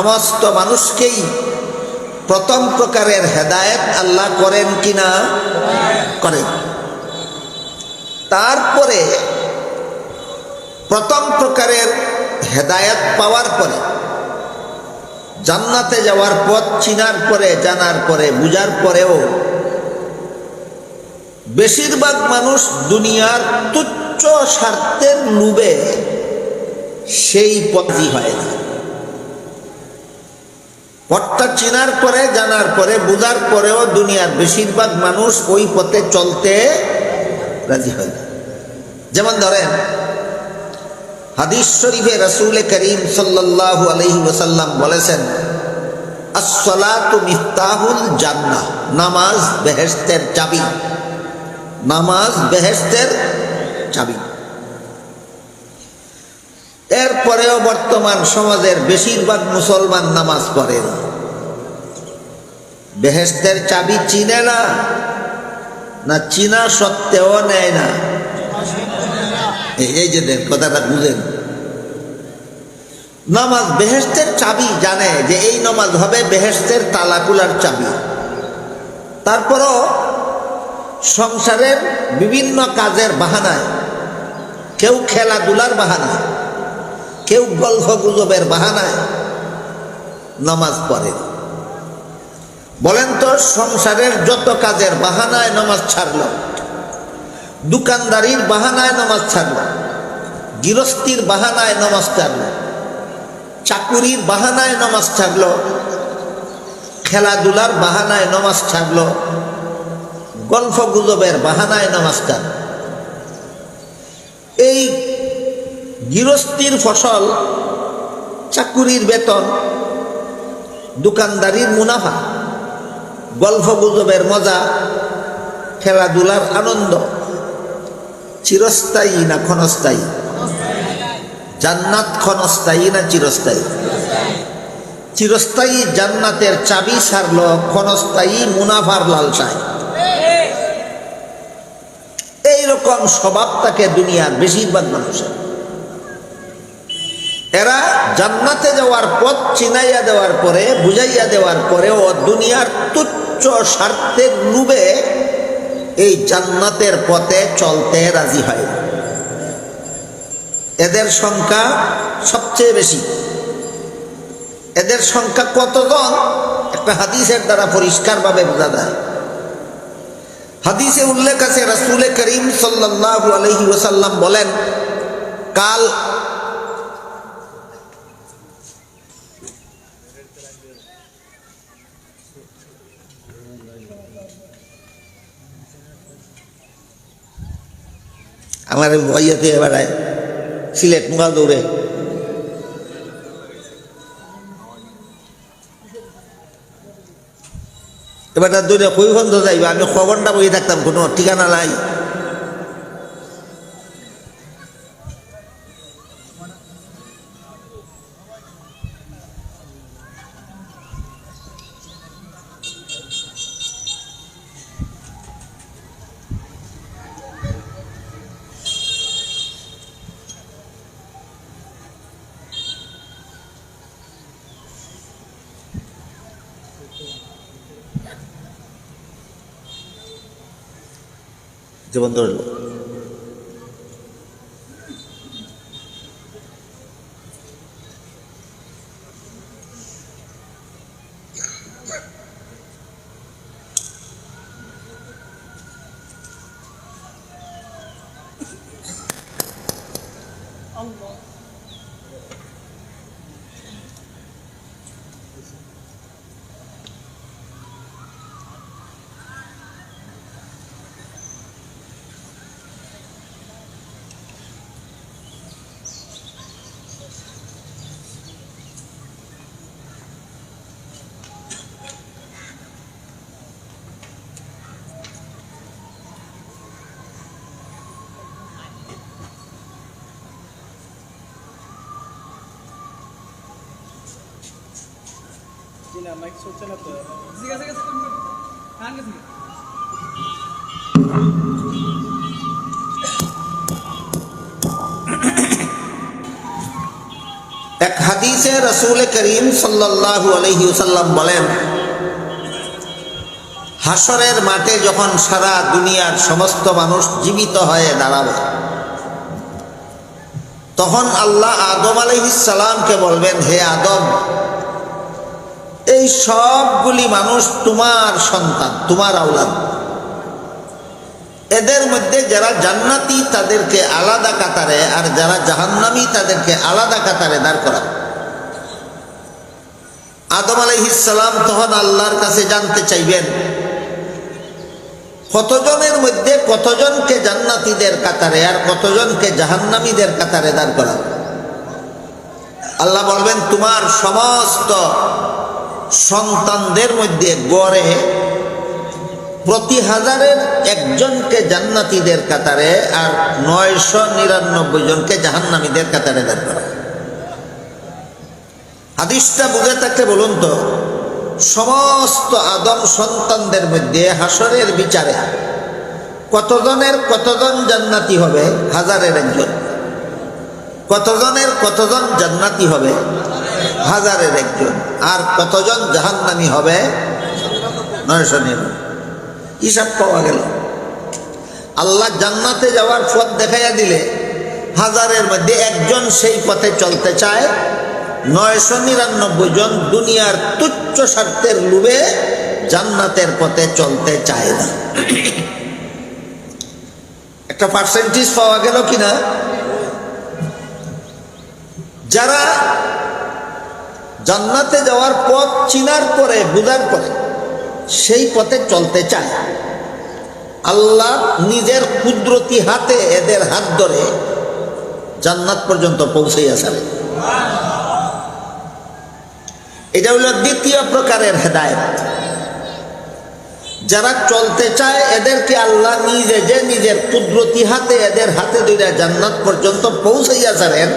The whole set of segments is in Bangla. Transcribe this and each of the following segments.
সমস্ত মানুষকেই প্রথম প্রকারের হেদায়েত আল্লাহ করেন কিনা? করেন। তারপরে প্রথম প্রকারের হেদায়েত পাওয়ার পরে জান্নাতে যাওয়ার পথ চিনার পরে, জানার পরে, বুঝার পরেও বেশিরভাগ মানুষ দুনিয়ার তুচ্ছ স্বার্থের লোভে সেই পথই হয় না। পথটা চিনার পরে, জানার পরে, বুঝার পরেও দুনিয়ার বেশিরভাগ মানুষ ওই পথে চলতে রাজি হয় না। যেমন ধরেন হাদিস শরীফে রাসূল করিম সাল্লাল্লাহু আলাইহি ওয়াসাল্লাম বলেছেন, আস-সালাতু মিফতাহুল জান্নাহ, নামাজ বেহেশতের চাবি। নামাজ বেহেশতের চাবি। এরপরেও বর্তমান সমাজের বেশিরভাগ মুসলমান নামাজ পড়ে না, বেহেশতের চাবি চিনে না, না চিনা সত্ত্বেও নেয় না। এই যে দেন কথাটা বুঝেন, নামাজ বেহেশতের চাবি, জানে যে এই নামাজ হবে বেহেশতের তালা খোলার চাবি। তারপরও সংসারের বিভিন্ন কাজের বাহানায়, কেউ খেলাধুলার বাহানায়, কেউ গল্প গুজবের বাহানায় নামাজ পড়ে। বলেন তো, সংসারের যত কাজের বাহানায় নামাজ ছাড়ল, দোকানদারির বাহানায় নামাজ ছাড়ল, গৃহস্থীর বাহানায় নামাজ ছাড়ল, চাকুরির বাহানায় নামাজ ছাড়ল, খেলাধুলার বাহানায় নামাজ ছাড়ল, গল্প গুজবের বাহানায় নামাজ ছাড়ল। এই গৃহস্থীর ফসল, চাকুরির বেতন, দোকানদারির মুনাফা, গল্প গুজবের মজা, খেলাধুলার আনন্দ চিরস্থায়ী না ক্ষণস্থায়ী? জান্নাত ক্ষণস্থায়ী না চিরস্থায়ী? চিরস্থায়ী জান্নাতের চাবি সারল ক্ষণস্থায়ী মুনাফার লালসায়। এইরকম স্বভাব থাকে দুনিয়ার বেশিরভাগ মানুষের। এরা জান্নাতে যাওয়ার পথ চিনাইয়া দেওয়ার পরে, বুঝাইয়া দেওয়ার পরেও দুনিয়ার তুচ্ছ স্বার্থের লোভে এই জান্নাতের পথে চলতে রাজি হয়। এদের সংখ্যা সবচেয়ে বেশি। এদের সংখ্যা কতজন? একটা হাদিসের দ্বারা পরিষ্কারভাবে বোঝা যায়। হাদিসে উল্লেখ আছে, রাসূল করিম সাল্লাল্লাহু আলাইহি ওয়াসাল্লাম বলেন, কাল আমার বইয়াতে বেড়ায় সিলেট মুগা দৌড়ে, এবার তার দৌড়ে কই বন্ধ যাইবে, আমি খবরটা বই থাকতাম, কোনো ঠিকানা নাই। জীবন ধরল না মাইক চলছে না তো। ঠিক আছে তুমি কান গেছি। এক হাদিসে রাসূল করিম সাল্লাল্লাহু আলাইহি ওয়াসাল্লাম বলেন, হাসরের মাঠে যখন সারা দুনিয়ার সমস্ত মানুষ জীবিত হয়ে দাঁড়াবে, তখন আল্লাহ আদম আলাইহিস সালামকে বলবেন, হে আদম, এই সবগুলি মানুষ তোমার সন্তান, তোমার আওলাদ। এদের মধ্যে যারা জান্নাতি তাদেরকে আলাদা কাতারে, আর যারা জাহান্নামী তাদেরকে আলাদা কাতারে দাঁড় করা। আদম আলাইহিস সালাম তখন আল্লাহর কাছে জানতে চাইবেন, কতজনের মধ্যে কতজনকে জান্নাতীদের কাতারে আর কতজনকে জাহান্নামীদের কাতারে দাঁড় করা। আল্লাহ বলবেন, তোমার সমস্ত সন্তানদের মধ্যে গড়ে প্রতি হাজারের একজনকে জান্নাতীদের কাতারে আর 999 জনকে জাহান্নামীদের কাতারে দাঁড় করা। হাদিসটা বুঝে থাকলে বলুন তো, সমস্ত আদম সন্তানদের মধ্যে হাসরের বিচারে কতজনের কতজন জান্নাতি হবে? হাজারের একজন। কতজনের কতজন জান্নাতি হবে? হাজারের একজন। আর কতজন জাহান্নামী হবে? 999। হিসাব পাওয়া গেল। আল্লাহ জান্নাতে যাওয়ার পথ দেখাইয়া দিলে হাজারের মধ্যে একজন সেই পথে চলতে চায়, 999 জন দুনিয়ার তুচ্ছ স্বার্থের লোভে জান্নাতের পথে চলতে চায় না। একটা পার্সেন্টেজ পাওয়া গেল কিনা? যারা জান্নাতে যাওয়ার পথ চিনার পরে, বুঝার পরে সেই পথে চলতে চায়, আল্লাহ নিজের কুদরতি হাতে এদের হাত ধরে জান্নাত পর্যন্ত পৌঁছাইয়া যাবে। এটা হলো দ্বিতীয় প্রকারের হেদায়েত। যারা চলতে চায় এদেরকে আল্লাহ নিজে যে নিজের কুদরতি হাতে এদের হাতে ধরে জান্নাত পর্যন্ত পৌঁছাইয়া যাবেন।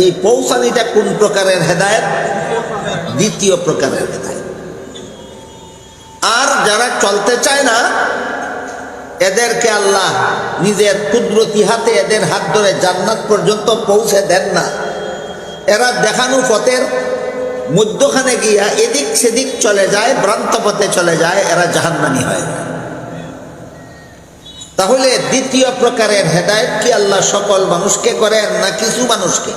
এই পৌঁছানিটা কোন প্রকারের হেদায়েত? দ্বিতীয় প্রকারের হেদায়েত। আর যারা চলতে চায় না, এদেরকে আল্লাহ নিজের কুদরতি হাতে এদের হাত ধরে জান্নাত পর্যন্ত পৌঁছে দেন না। এরা দেখানো পথের মধ্যখানে গিয়া এদিক সেদিক চলে যায়, ভ্রান্ত পথে চলে যায়, এরা জাহান্নামী হয়। তাহলে দ্বিতীয় প্রকারের হেদায়েত কি আল্লাহ সকল মানুষকে করেন না কিছু মানুষকে?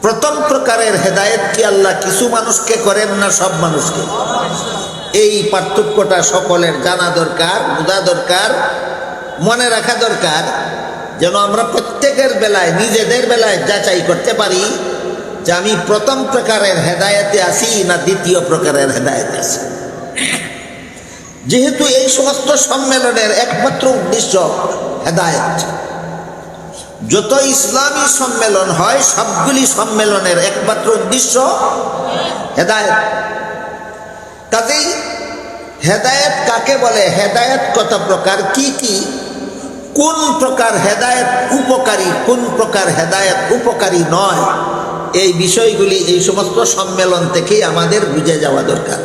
প্রথম প্রকারের হেদায়েত কি আল্লাহ কিছু মানুষকে করেন না সব মানুষকে? এই পার্থক্যটা সকলের জানা দরকার, বোঝা দরকার, মনে রাখা দরকার, যেন আমরা প্রত্যেকের বেলায়, নিজেদের বেলায় যাচাই করতে পারি যে আমি প্রথম প্রকারের হেদায়েতে আছি না দ্বিতীয় প্রকারের হেদায়েতে আছি। যেহেতু এই সমস্ত সম্মেলনের একমাত্র উদ্দেশ্য হেদায়েত, যত ইসলামী সম্মেলন হয় সবগুলি সম্মেলনের একমাত্র উদ্দেশ্য হেদায়েত। কাজেই হেদায়েত কাকে বলে, হেদায়েত কত প্রকার, কি কি, কোন প্রকার হেদায়েত উপকারী, কোন প্রকার হেদায়েত উপকারী নয়, এই বিষয়গুলি এই সমস্ত সম্মেলন থেকেই আমাদের বুঝে যাওয়া দরকার।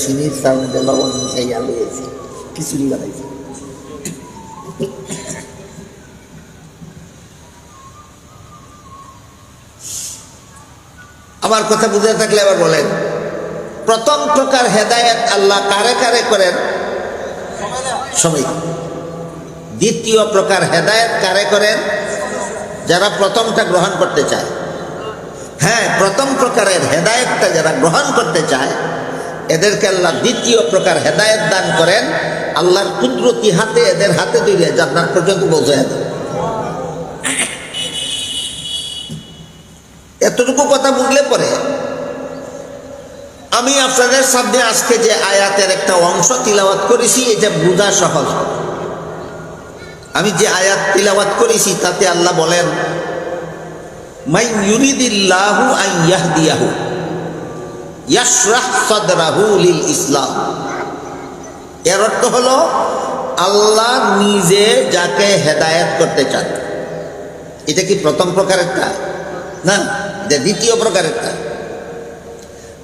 চিনির সামনে লবণ মিশাই আলু হয়েছে, খিচুড়ি বানাইছে। আমার কথা বুঝে থাকলে আবার বলেন, প্রথম প্রকার হেদায়েত আল্লাহ কারে কারে করেন? সবাই। দ্বিতীয় প্রকার হেদায়েত কারে করেন? যারা প্রথমটা গ্রহণ করতে চায়। হ্যাঁ, প্রথম প্রকারের হেদায়েতটা যারা গ্রহণ করতে চায় এদেরকে আল্লাহ দ্বিতীয় প্রকার হেদায়েত দান করেন, আল্লাহর কুদরতি হাতে এদের হাতে ধরে জান্নাত পর্যন্ত পৌঁছায় দেন। এতটুকু কথা বুঝলে পরে আমি আপনাদের সামনে আজকে যে আয়াতের একটা অংশ তিলাওয়াত করেছি, এটা বোঝা সহজ। আমি যে আয়াত তিলাওয়াত করেছি তাতে আল্লাহ বলেন, মান ইউরিদিল্লাহু আন ইয়াহদিয়াহু ইয়াশরাহ সাদরাহু লিল ইসলাম। এর অর্থ হলো আল্লাহ নিজে যাকে হেদায়েত করতে চান। এটা কি প্রথম প্রকারেরটা? না, এটা দ্বিতীয় প্রকারেরটা।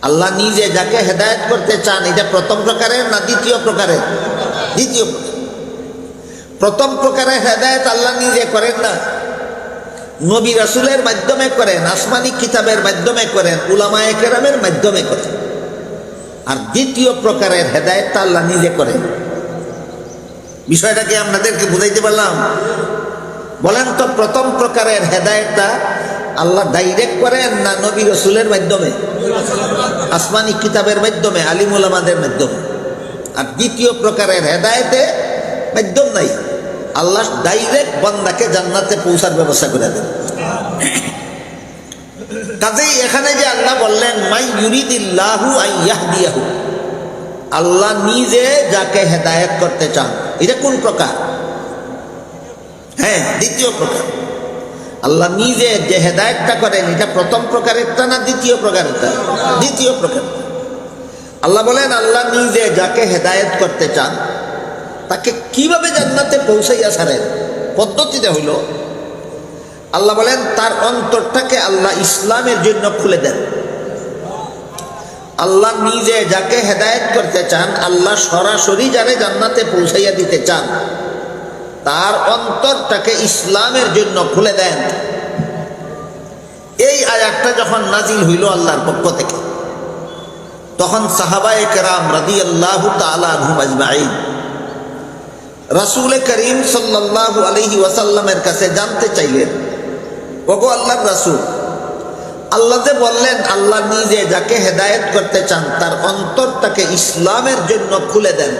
আল্লাহ নিজে যাকে হেদায়েত করতে চান, এটা প্রথম প্রকারের না দ্বিতীয় প্রকারের? দ্বিতীয় প্রকার। প্রথম প্রকারের হেদায়েত আল্লাহ নিজে করেন না, নবী রাসূলের মাধ্যমে করেন, আসমানি কিতাবের মাধ্যমে করেন, উলামায়ে কেরামের মাধ্যমে করেন। আর দ্বিতীয় প্রকারের হেদায়েতটা আল্লাহ নিজে করেন। বিষয়টাকে আপনাদেরকে বুঝাইতে পারলাম? বলেন তো, প্রথম প্রকারের হেদায়েতটা আল্লাহ ডাইরেক্ট করেন না নবী রাসূলের মাধ্যমে, আসমানি কিতাবের মাধ্যমে, আলিম উলামাদের মাধ্যমে? আর দ্বিতীয় প্রকারের হেদায়েতে মাধ্যম নাই, আল্লাহ ডাইরেক্ট বান্দাকে জান্নাতে পৌঁছার ব্যবস্থা করে দেন। কাজেই এখানে যে আল্লাহ বললেন মাই ইউরিদিল্লাহু আন ইয়াহদিয়াহু, আল্লাহ নিজে যাকে হেদায়েত করতে চান, এটা কোন প্রকার? হ্যাঁ, দ্বিতীয় প্রকার। আল্লাহ নিজে যে হেদায়েতটা করেন, এটা প্রথম প্রকারেরটা না দ্বিতীয় প্রকারেরটা? দ্বিতীয় প্রকার। আল্লাহ বলেন আল্লাহ নিজে যাকে হেদায়েত করতে চান তাকে কিভাবে জান্নাতে পৌঁছাইয়া ছাড়েন, পদ্ধতিটা হইল আল্লাহ বলেন তার অন্তরটাকে আল্লাহ ইসলামের জন্য খুলে দেন। আল্লাহ নিজে যাকে হেদায়েত করতে চান, আল্লাহ সরাসরি যারে জান্নাতে পৌঁছাইয়া দিতে চান, তার অন্তরটাকে ইসলামের জন্য খুলে দেন। এই আয়াতটা যখন নাজিল হইল আল্লাহর পক্ষ থেকে, তখন সাহাবায়ে কেরাম রাদিয়াল্লাহু তাআলা আনহুম আজমাইন রাসূল করিম সাল্লাল্লাহু আলাইহি ওয়াসাল্লামের কাছে জানতে চাইলেন, ওগো আল্লাহর রাসূল, আল্লাহ যে বললেন আল্লাহ নিজে যাকে হেদায়েত করতে চান তার অন্তরটাকে ইসলামের জন্য খুলে দেন,